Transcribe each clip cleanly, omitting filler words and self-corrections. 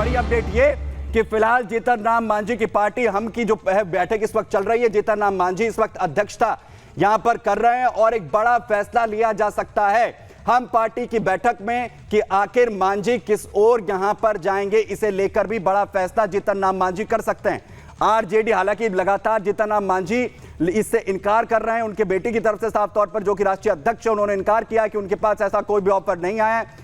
बड़ी अपडेट ये कि फिलहाल जीतन राम मांझी की पार्टी हम की जो बैठक इस वक्त चल रही है, जीतन राम मांझी इस वक्त अध्यक्षता यहां पर कर रहे हैं और एक बड़ा फैसला लिया जा सकता है हम पार्टी की बैठक में कि आखिर मांझी किस ओर यहां पर जाएंगे। इसे लेकर भी बड़ा फैसला जीतन राम मांझी कर सकते हैं। आरजेडी हालांकि लगातार जीतन राम मांझी इससे इनकार कर रहे हैं। उनके बेटे की तरफ से साफ तौर पर जो कि राष्ट्रीय अध्यक्ष है उन्होंने इनकार किया कि उनके पास ऐसा कोई भी ऑफर नहीं आया है।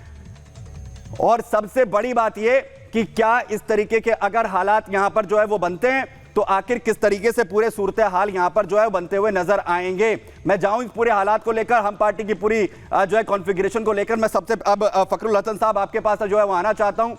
और सबसे बड़ी बात यह कि क्या इस तरीके के अगर हालात यहां पर जो है वो बनते हैं तो आखिर किस तरीके से पूरे सूरत हाल यहां पर जो है बनते हुए नजर आएंगे। मैं जाऊं इस पूरे हालात को लेकर, हम पार्टी की पूरी जो है कॉन्फ़िगरेशन को लेकर मैं सबसे अब फखरुल हसन साहब आपके पास जो है वो आना चाहता हूं।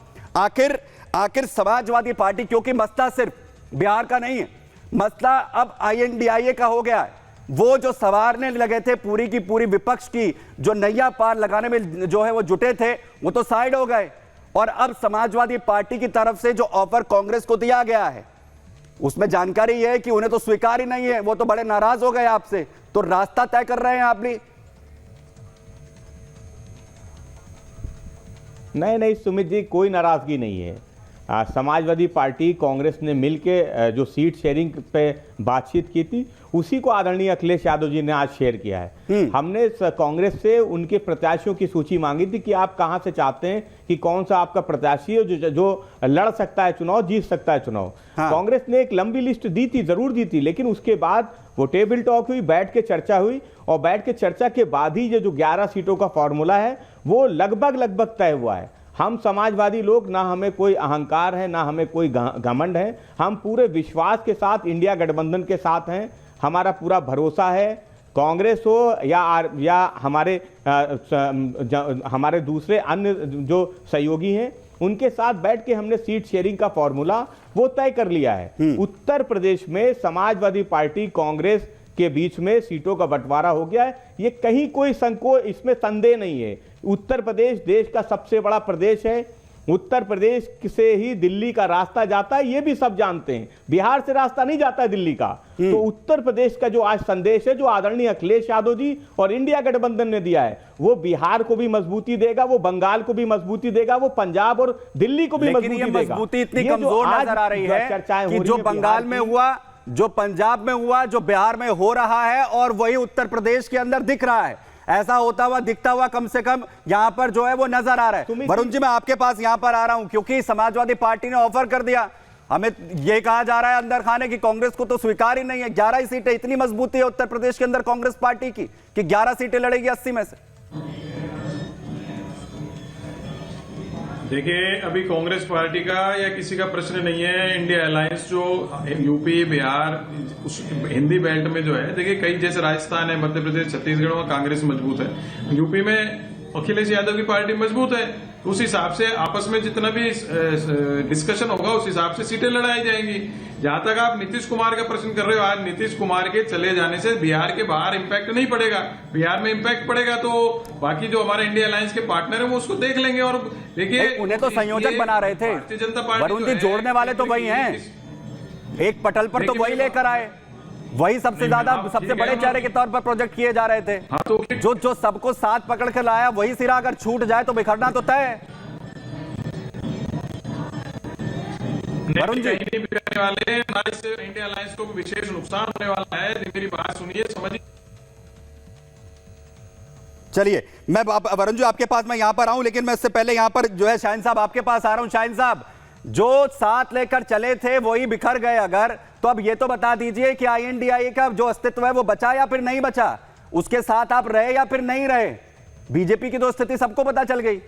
आखिर समाजवादी पार्टी, क्योंकि मसला सिर्फ बिहार का नहीं है, मसला अब INDIA का हो गया है। वो जो सवारने लगे थे पूरी की पूरी विपक्ष की जो नैया पार लगाने में जो है वो जुटे थे, वो तो साइड हो गए और अब समाजवादी पार्टी की तरफ से जो ऑफर कांग्रेस को दिया गया है उसमें जानकारी यह है कि उन्हें तो स्वीकार ही नहीं है, वो तो बड़े नाराज हो गए आपसे। तो रास्ता तय कर रहे हैं आप भी? नहीं सुमित जी, कोई नाराजगी नहीं है। समाजवादी पार्टी कांग्रेस ने मिलके जो सीट शेयरिंग पे बातचीत की थी उसी को आदरणीय अखिलेश यादव जी ने आज शेयर किया है। हमने कांग्रेस से उनके प्रत्याशियों की सूची मांगी थी कि आप कहां से चाहते हैं कि कौन सा आपका प्रत्याशी है जो लड़ सकता है चुनाव, जीत सकता है चुनाव। हाँ। कांग्रेस ने एक लंबी लिस्ट दी थी, जरूर दी थी, लेकिन उसके बाद वो टेबल टॉक हुई, बैठ के चर्चा हुई और बैठ के चर्चा के बाद ही जो 11 सीटों का फॉर्मूला है वो लगभग तय हुआ है। हम समाजवादी लोग, ना हमें कोई अहंकार है ना हमें कोई घमंड है, हम पूरे विश्वास के साथ इंडिया गठबंधन के साथ हैं। हमारा पूरा भरोसा है, कांग्रेस हो या हमारे दूसरे अन्य जो सहयोगी हैं उनके साथ बैठ के हमने सीट शेयरिंग का फॉर्मूला वो तय कर लिया है। उत्तर प्रदेश में समाजवादी पार्टी कांग्रेस के बीच में सीटों का बंटवारा हो गया है, ये कहीं कोई संकोच, इसमें संदेह नहीं है। उत्तर प्रदेश देश का सबसे बड़ा प्रदेश है, उत्तर प्रदेश से ही दिल्ली का रास्ता जाता है, ये भी सब जानते हैं। बिहार से रास्ता नहीं जाता है दिल्ली का। तो उत्तर प्रदेश का जो आज संदेश है जो आदरणीय अखिलेश यादव जी और इंडिया गठबंधन ने दिया है वो बिहार को भी मजबूती देगा, वो बंगाल को भी मजबूती देगा, वो पंजाब और दिल्ली को भी मजबूती देगा। मजबूती इतनी कमजोर नजर आ रही है कि जो बंगाल में हुआ, जो पंजाब में हुआ, जो बिहार में हो रहा है और वही उत्तर प्रदेश के अंदर दिख रहा है। ऐसा होता हुआ दिखता हुआ कम से कम यहां पर जो है वो नजर आ रहा है। वरुण जी, मैं आपके पास यहां पर आ रहा हूं क्योंकि समाजवादी पार्टी ने ऑफर कर दिया, हमें यह कहा जा रहा है अंदर खाने की कांग्रेस को तो स्वीकार ही नहीं है। 11 सीटें, इतनी मजबूती है उत्तर प्रदेश के अंदर कांग्रेस पार्टी की कि 11 सीटें लड़ेगी 80 में से। देखिए, अभी कांग्रेस पार्टी का या किसी का प्रश्न नहीं है। इंडिया अलायंस जो यूपी, बिहार, उस हिंदी बेल्ट में जो है, देखिए कई जैसे राजस्थान है, मध्य प्रदेश, छत्तीसगढ़ में कांग्रेस मजबूत है, यूपी में अखिलेश यादव की पार्टी मजबूत है। तो उस हिसाब से आपस में जितना भी डिस्कशन होगा उस हिसाब से सीटें लड़ाई जाएंगी। जहां तक आप नीतीश कुमार का प्रश्न कर रहे हो, आज नीतीश कुमार के चले जाने से बिहार के बाहर इम्पैक्ट नहीं पड़ेगा, बिहार में इम्पैक्ट पड़ेगा तो बाकी जो हमारे इंडिया अलायंस के पार्टनर है वो उसको देख लेंगे। और देखिए, उन्हें तो संयोजक बना रहे थे, भारतीय जनता पार्टी वरुण जी, जोड़ने वाले तो वही हैं, एक पटल पर तो वही लेकर आए, वही सबसे ज्यादा सबसे बड़े चेहरे के तौर पर प्रोजेक्ट किए जा रहे थे। हाँ, तो जो सबको साथ पकड़ कर लाया वही सिरा अगर छूट जाए तो बिखरना तो तय है। वरुण जी, नहीं बिगड़ने वाले, हमारे से इंडिया अलायंस को विशेष नुकसान होने वाला है। मेरी बात सुनिए, समझिए। चलिए, मैं वरुण जी आपके पास मैं यहां पर आऊं, लेकिन मैं इससे पहले यहां पर जो है शाहीन साहब आपके पास आ रहा हूं। शाहीन साहब, जो साथ लेकर चले थे वही बिखर गए अगर, तो अब ये तो बता दीजिए कि INDIA का जो अस्तित्व है वो बचा या फिर नहीं बचा, उसके साथ आप रहे या फिर नहीं रहे। बीजेपी की तो स्थिति सबको पता चल गई।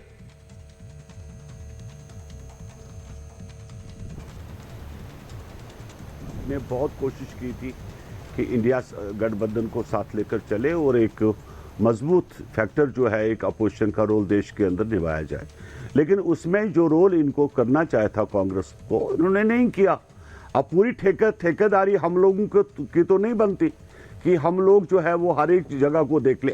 ने बहुत कोशिश की थी कि इंडिया गठबंधन को साथ लेकर चले और एक मजबूत फैक्टर जो है एक अपोजिशन का रोल देश के अंदर निभाया जाए, लेकिन उसमें जो रोल इनको करना चाहे था कांग्रेस को, उन्होंने नहीं किया। अब पूरी ठेकेदारी हम लोगों की तो नहीं बनती कि हम लोग जो है वो हर एक जगह को देख ले।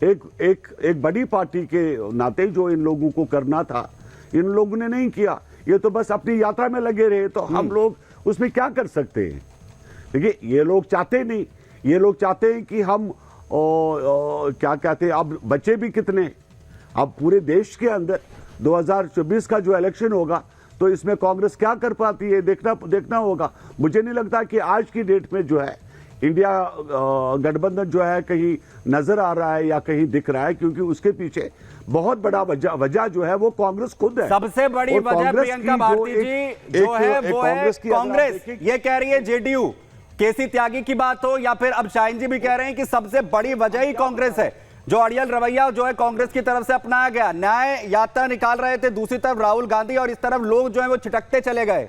एक बड़ी पार्टी के नाते जो इन लोगों को करना था इन लोगों ने नहीं किया, ये तो बस अपनी यात्रा में लगे रहे। तो हम लोग उसमें क्या कर सकते हैं? देखिए, ये लोग चाहते नहीं, ये लोग चाहते हैं कि हम क्या कहते हैं, अब बचे भी कितने, अब पूरे देश के अंदर 2024 का जो इलेक्शन होगा तो इसमें कांग्रेस क्या कर पाती है, देखना होगा। मुझे नहीं लगता कि आज की डेट में जो है इंडिया गठबंधन जो है कहीं नजर आ रहा है या कहीं दिख रहा है, क्योंकि उसके पीछे बहुत बड़ा वजह जो है वो कांग्रेस खुद है। सबसे बड़ी वजह प्रियंका भारती जी जो है वो है कांग्रेस। ये कह रही है जेडीयू, केसी त्यागी की बात हो या फिर अब शाहीन जी भी कह रहे हैं कि सबसे बड़ी वजह ही कांग्रेस है। जो अड़ियल रवैया जो है कांग्रेस की तरफ से अपनाया गया, न्याय यात्रा निकाल रहे थे दूसरी तरफ राहुल गांधी, और इस तरफ लोग जो है वो छिटकते चले गए।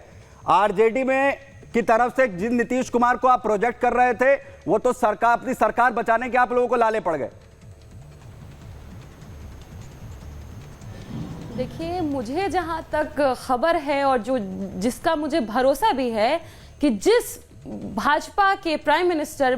आरजेडी में की तरफ से जिन नीतीश कुमार को आप प्रोजेक्ट कर रहे थे, वो तो सरकार, अपनी सरकार बचाने के आप लोगों को लाले पड़ गए। देखिए, मुझे जहां तक खबर है और जो जिसका मुझे भरोसा भी है कि जिस भाजपा के प्राइम मिनिस्टर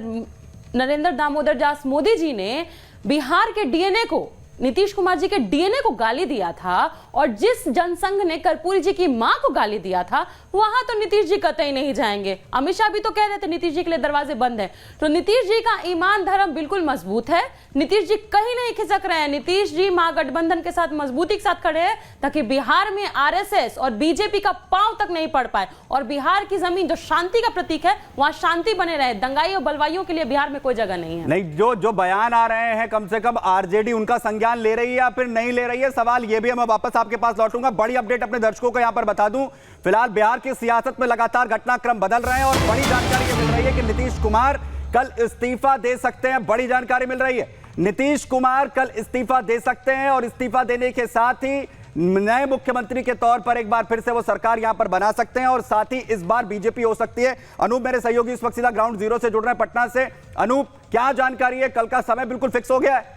नरेंद्र दामोदर दास मोदी जी ने बिहार के डीएनए को, नीतीश कुमार जी के डीएनए को गाली दिया था, और जिस जनसंघ ने कर्पूरी जी की मां को गाली दिया था, वहां तो नीतीश जी कतई नहीं जाएंगे। अमित शाह भी तो कह रहे थे नीतीश जी के लिए दरवाजे बंद है। तो नीतीश जी का ईमान धर्म बिल्कुल मजबूत है। नीतीश जी कहीं नहीं खिसक रहे हैं। नीतीश जी महागठबंधन के साथ मजबूती के साथ खड़े हैं ताकि बिहार में आरएसएस और बीजेपी का पांव तक नहीं पड़ पाए, और बिहार की जमीन जो शांति का प्रतीक है वहां शांति बने रहे। दंगाई और बलवाइयों के लिए बिहार में कोई जगह नहीं है। नहीं, जो बयान आ रहे हैं, कम से कम आरजेडी उनका संज्ञान ले रही है या फिर नहीं ले रही है, सवाल ये भी है। मैं वापस आपके पास लौटूंगा। बड़ी अपडेट अपने दर्शकों को यहां पर बता दूं, फिलहाल बिहार की सियासत में लगातार घटनाक्रम बदल रहे हैं और बड़ी जानकारी ये मिल रही है कि नीतीश कुमार कल इस्तीफा दे सकते हैं। बड़ी जानकारी मिल रही है, नीतीश कुमार कल इस्तीफा दे सकते हैं, और इस्तीफा देने के साथ ही नए मुख्यमंत्री के तौर पर एक बार फिर से वो सरकार यहां पर बना सकते हैं, और साथ ही इस बार बीजेपी हो सकती है। अनूप मेरे सहयोगी इस वक्त सीधा ग्राउंड जीरो से जुड़ रहे हैं पटना से। अनूप, क्या जानकारी है? कल का समय बिल्कुल फिक्स हो गया है?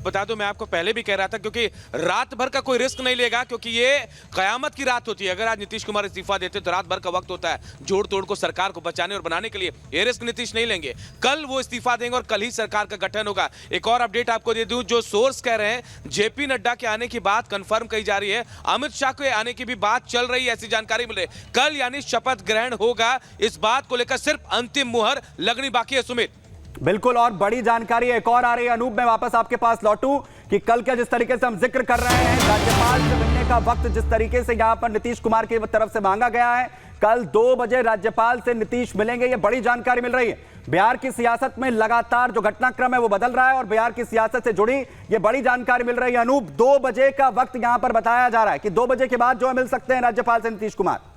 बता दूं, मैं आपको पहले भी कह रहा था, क्योंकि रात भर का कोई रिस्क नहीं लेगा, क्योंकि ये कयामत की रात होती है। अगर आज नीतीश कुमार इस्तीफा देते तो रात भर का वक्त होता है जोड़ तोड़ को सरकार को बचाने और बनाने के लिए। ये रिस्क नीतीश नहीं लेंगे। कल वो इस्तीफा देंगे और कल ही सरकार का गठन होगा। एक और अपडेट आपको दे दूं, जो सोर्स कह रहे हैं जेपी नड्डा के आने की बात कंफर्म कही जा रही है, अमित शाह के आने की भी बात चल रही है, ऐसी जानकारी मिल रही है। कल यानी शपथ ग्रहण होगा, इस बात को लेकर सिर्फ अंतिम मुहर लगनी बाकी है। सुमित, बिल्कुल, और बड़ी जानकारी एक और आ रही है। अनूप, मैं वापस आपके पास लौटूं कि कल का जिस तरीके से हम जिक्र कर रहे हैं, राज्यपाल से मिलने का वक्त जिस तरीके से यहां पर नीतीश कुमार की तरफ से मांगा गया है, कल 2 बजे राज्यपाल से नीतीश मिलेंगे, ये बड़ी जानकारी मिल रही है। बिहार की सियासत में लगातार जो घटनाक्रम है वो बदल रहा है, और बिहार की सियासत से जुड़ी ये बड़ी जानकारी मिल रही है। अनूप, 2 बजे का वक्त यहां पर बताया जा रहा है कि 2 बजे के बाद जो है मिल सकते हैं राज्यपाल से नीतीश कुमार।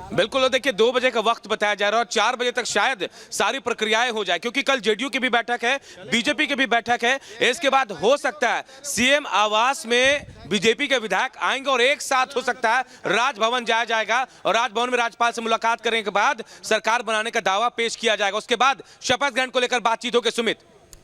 बिल्कुल, देखिए 2 बजे का वक्त बताया जा रहा है और 4 बजे तक शायद सारी प्रक्रियाएं हो जाए, क्योंकि कल जेडीयू की भी बैठक है, बीजेपी की भी बैठक है। इसके बाद हो सकता है सीएम आवास में बीजेपी के विधायक आएंगे और एक साथ हो सकता है राजभवन जाया जाएगा, और राजभवन में राज्यपाल से मुलाकात करने के बाद सरकार बनाने का दावा पेश किया जाएगा। उसके बाद शपथ ग्रहण को लेकर बातचीत होगी। सुमित,